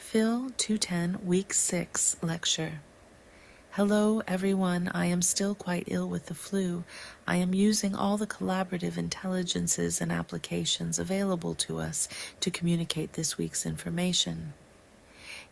Phil 210 Week 6 Lecture. Hello everyone, I am still quite ill with the flu. I am using all the collaborative intelligences and applications available to us to communicate this week's information.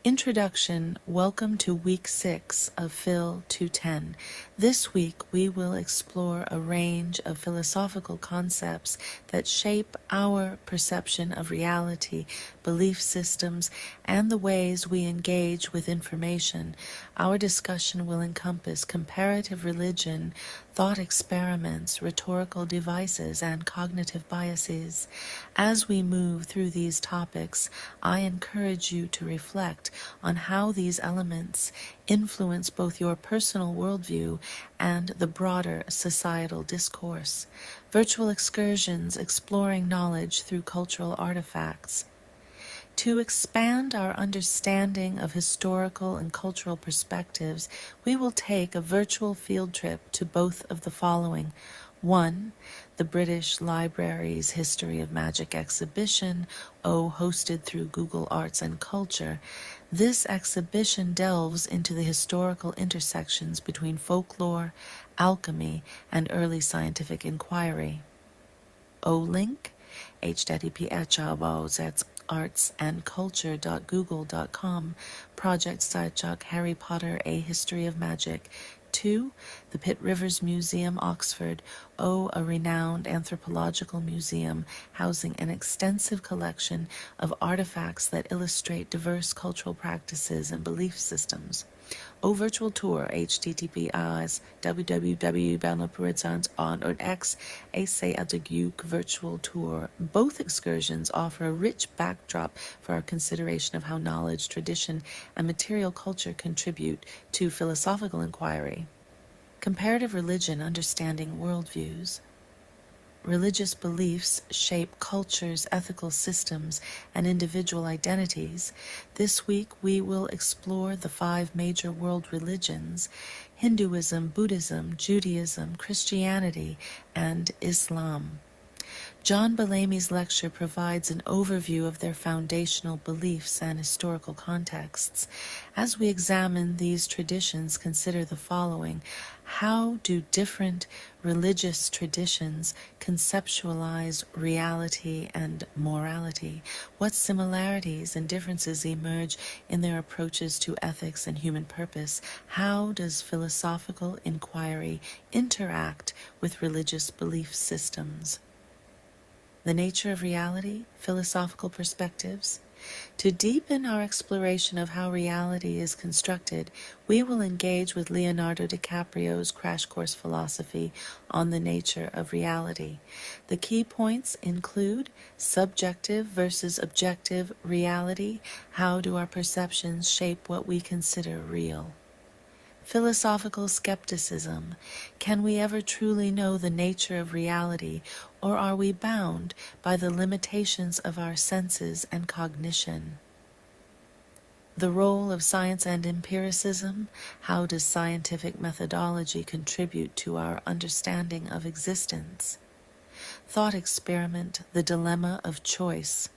Introduction. Welcome to Week 6 of Phil 210. This week we will explore a range of philosophical concepts that shape our perception of reality, belief systems, and the ways we engage with information. Our discussion will encompass comparative religion, thought experiments, rhetorical devices, and cognitive biases. As we move through these topics, I encourage you to reflect on how these elements influence both your personal worldview and the broader societal discourse. Virtual excursions exploring knowledge through cultural artifacts. To expand our understanding of historical and cultural perspectives, we will take a virtual field trip to both of the following. 1. The British Library's History of Magic exhibition, hosted through Google Arts and Culture. This exhibition delves into the historical intersections between folklore, alchemy, and early scientific inquiry. Link, https://artsandculture.google.com, Project Sidechock Harry Potter, A History of Magic. 2. The Pitt Rivers Museum, Oxford, a renowned anthropological museum housing an extensive collection of artifacts that illustrate diverse cultural practices and belief systems. Virtual tour, https www.bernardpuritans.x, virtual tour. Both excursions offer a rich backdrop for our consideration of how knowledge, tradition, and material culture contribute to philosophical inquiry. Comparative religion, understanding worldviews. Religious beliefs shape cultures, ethical systems, and individual identities. This week we will explore the 5 major world religions: Hinduism, Buddhism, Judaism, Christianity, and Islam. John Bellamy's lecture provides an overview of their foundational beliefs and historical contexts. As we examine these traditions, consider the following. How do different religious traditions conceptualize reality and morality? What similarities and differences emerge in their approaches to ethics and human purpose? How does philosophical inquiry interact with religious belief systems? The nature of reality, philosophical perspectives. To deepen our exploration of how reality is constructed, we will engage with Leonardo DiCaprio's Crash Course Philosophy on the Nature of Reality. The key points include subjective versus objective reality. How do our perceptions shape what we consider real? Philosophical skepticism. Can we ever truly know the nature of reality, or are we bound by the limitations of our senses and cognition? The role of science and empiricism. How does scientific methodology contribute to our understanding of existence? Thought experiment, the dilemma of choice.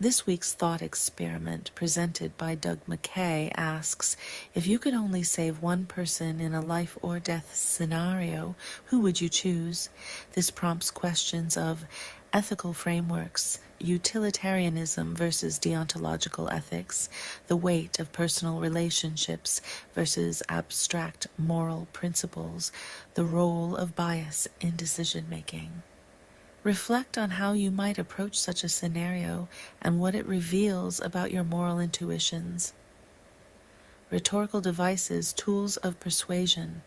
This week's thought experiment, presented by Doug McKay, asks, if you could only save one person in a life or death scenario, who would you choose? This prompts questions of ethical frameworks, utilitarianism versus deontological ethics, the weight of personal relationships versus abstract moral principles, the role of bias in decision-making. Reflect on how you might approach such a scenario and what it reveals about your moral intuitions. Rhetorical devices, tools of persuasion.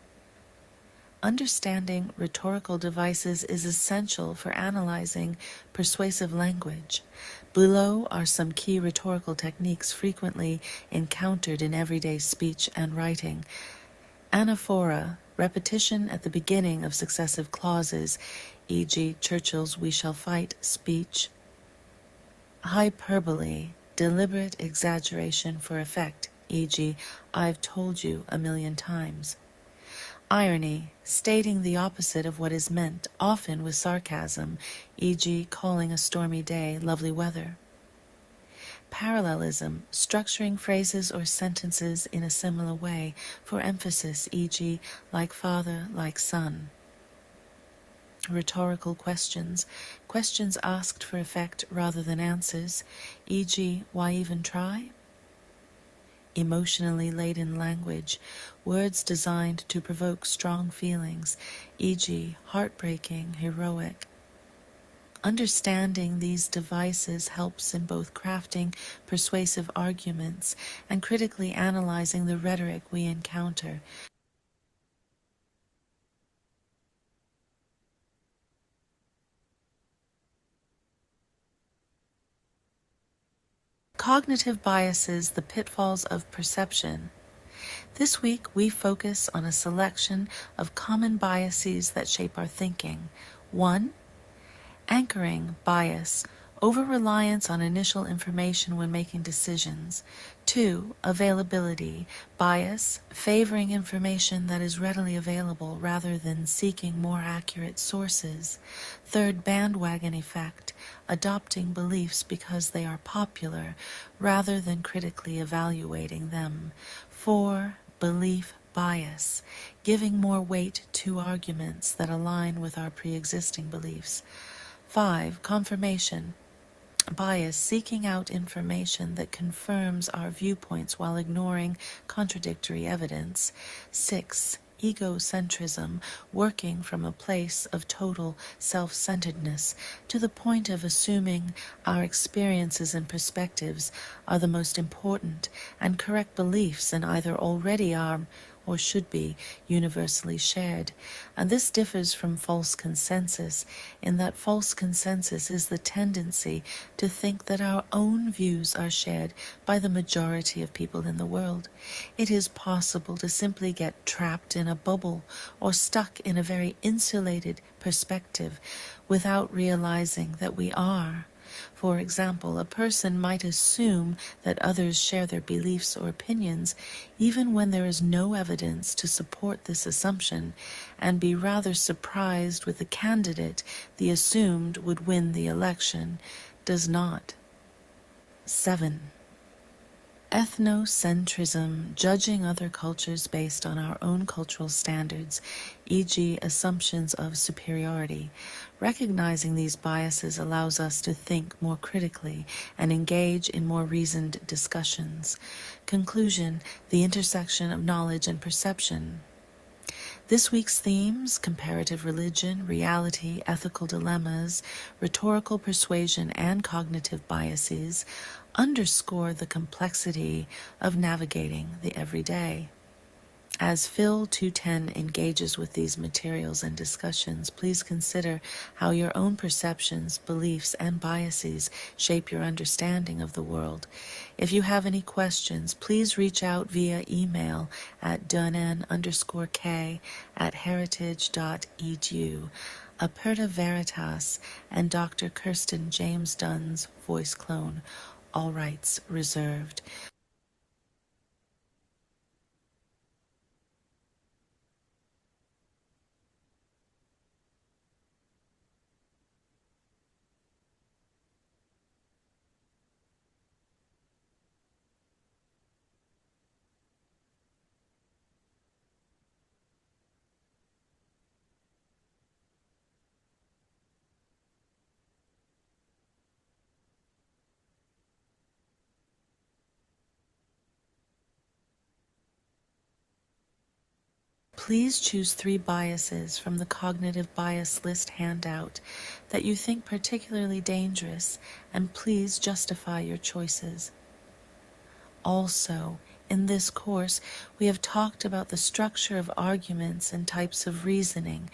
Understanding rhetorical devices is essential for analyzing persuasive language. Below are some key rhetorical techniques frequently encountered in everyday speech and writing. Anaphora, repetition at the beginning of successive clauses, e.g. Churchill's "We shall fight" speech. Hyperbole, deliberate exaggeration for effect, e.g. I've told you a million times. Irony, stating the opposite of what is meant, often with sarcasm, e.g. calling a stormy day lovely weather. Parallelism, structuring phrases or sentences in a similar way for emphasis, e.g., like father, like son. Rhetorical questions, questions asked for effect rather than answers, e.g., why even try? Emotionally laden language, words designed to provoke strong feelings, e.g., heartbreaking, heroic. Understanding these devices helps in both crafting persuasive arguments and critically analyzing the rhetoric we encounter. Cognitive biases, the pitfalls of perception. This week we focus on a selection of common biases that shape our thinking. 1. Anchoring bias, over-reliance on initial information when making decisions. 2. Availability bias, favoring information that is readily available rather than seeking more accurate sources. 3. Bandwagon effect, adopting beliefs because they are popular rather than critically evaluating them. 4. Belief bias, giving more weight to arguments that align with our pre-existing beliefs. 5. Confirmation bias, seeking out information that confirms our viewpoints while ignoring contradictory evidence. 6. Egocentrism, working from a place of total self-centeredness to the point of assuming our experiences and perspectives are the most important and correct beliefs and either already are or should be universally shared. And this differs from false consensus in that false consensus is the tendency to think that our own views are shared by the majority of people in the world. It is possible to simply get trapped in a bubble or stuck in a very insulated perspective without realizing that we are. For example, a person might assume that others share their beliefs or opinions even when there is no evidence to support this assumption, and be rather surprised with the candidate they assumed would win the election does not. 7. Ethnocentrism, judging other cultures based on our own cultural standards, e.g., assumptions of superiority. Recognizing these biases allows us to think more critically and engage in more reasoned discussions. Conclusion: the intersection of knowledge and perception. This week's themes: comparative religion, reality, ethical dilemmas, rhetorical persuasion, and cognitive biases, underscore the complexity of navigating the everyday. As Phil 210 engages with these materials and discussions, please consider how your own perceptions, beliefs, and biases shape your understanding of the world. If you have any questions, please reach out via email at dunnen_k@heritage.edu. Aperta Veritas and Dr. Kirsten James Dunn's voice clone. All rights reserved. Please choose 3 biases from the Cognitive Bias List handout that you think particularly dangerous, and please justify your choices. Also, in this course, we have talked about the structure of arguments and types of reasoning.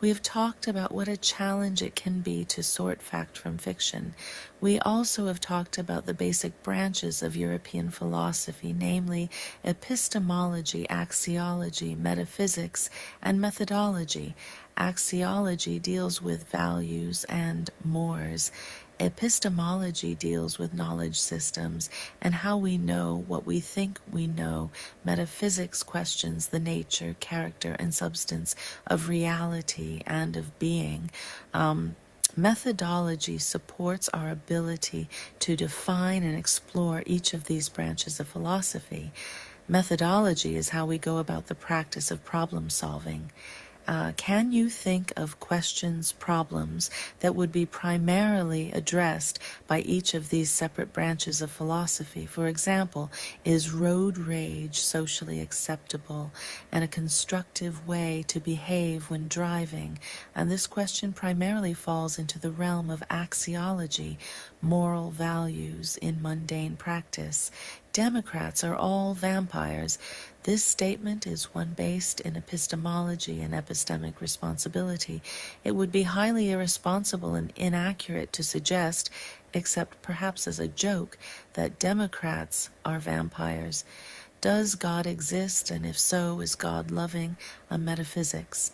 We have talked about what a challenge it can be to sort fact from fiction. We also have talked about the basic branches of European philosophy, namely epistemology, axiology, metaphysics, and methodology. Axiology deals with values and mores. Epistemology deals with knowledge systems and how we know what we think we know. Metaphysics questions the nature, character, and substance of reality and of being. Methodology supports our ability to define and explore each of these branches of philosophy. Methodology is how we go about the practice of problem solving. Can you think of questions, problems that would be primarily addressed by each of these separate branches of philosophy? For example, is road rage socially acceptable and a constructive way to behave when driving? And this question primarily falls into the realm of axiology, moral values in mundane practice. Democrats are all vampires. This statement is one based in epistemology and epistemic responsibility. It would be highly irresponsible and inaccurate to suggest, except perhaps as a joke, that Democrats are vampires. Does God exist, and if so, is God loving? A metaphysics.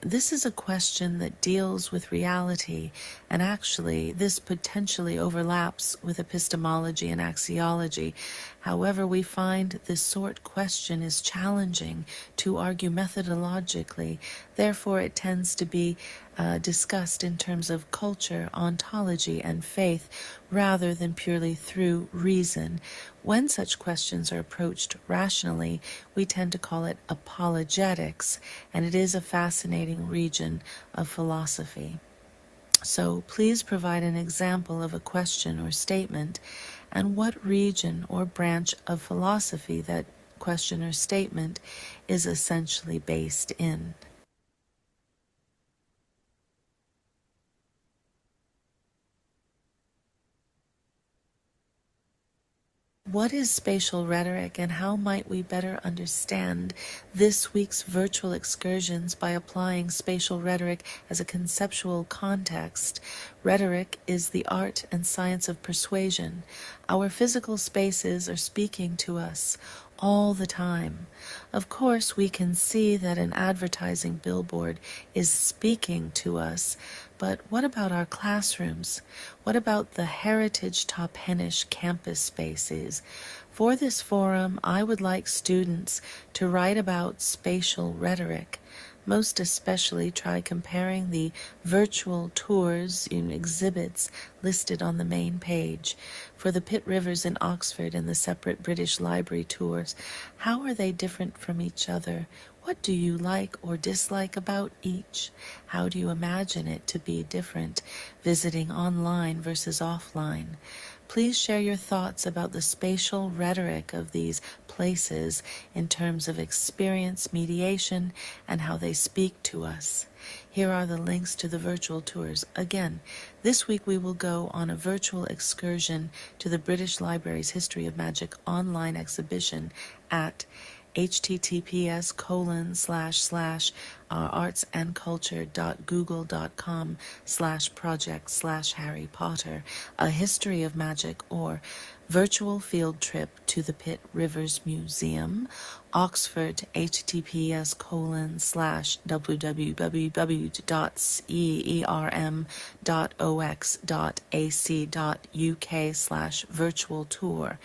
This is a question that deals with reality, and actually this potentially overlaps with epistemology and axiology. However, we find this sort question is challenging to argue methodologically. Therefore, it tends to be discussed in terms of culture, ontology, and faith, rather than purely through reason. When such questions are approached rationally, we tend to call it apologetics, and it is a fascinating region of philosophy. So please provide an example of a question or statement, and what region or branch of philosophy that question or statement is essentially based in. What is spatial rhetoric, and how might we better understand this week's virtual excursions by applying spatial rhetoric as a conceptual context? Rhetoric is the art and science of persuasion. Our physical spaces are speaking to us all the time. Of course, we can see that an advertising billboard is speaking to us, but what about our classrooms? What about the Heritage Toppenish campus spaces? For this forum, I would like students to write about spatial rhetoric. Most especially, try comparing the virtual tours and exhibits listed on the main page. For the Pitt Rivers in Oxford and the separate British Library tours, how are they different from each other? What do you like or dislike about each? How do you imagine it to be different, visiting online versus offline? Please share your thoughts about the spatial rhetoric of these places in terms of experience mediation and how they speak to us. Here are the links to the virtual tours. Again, this week we will go on a virtual excursion to the British Library's History of Magic online exhibition at https://artsandculture.google.com/project/Harry Potter, a history of magic, or virtual field trip to the Pitt Rivers Museum, Oxford, https://www.ceerm.ox.ac.uk/virtual tour.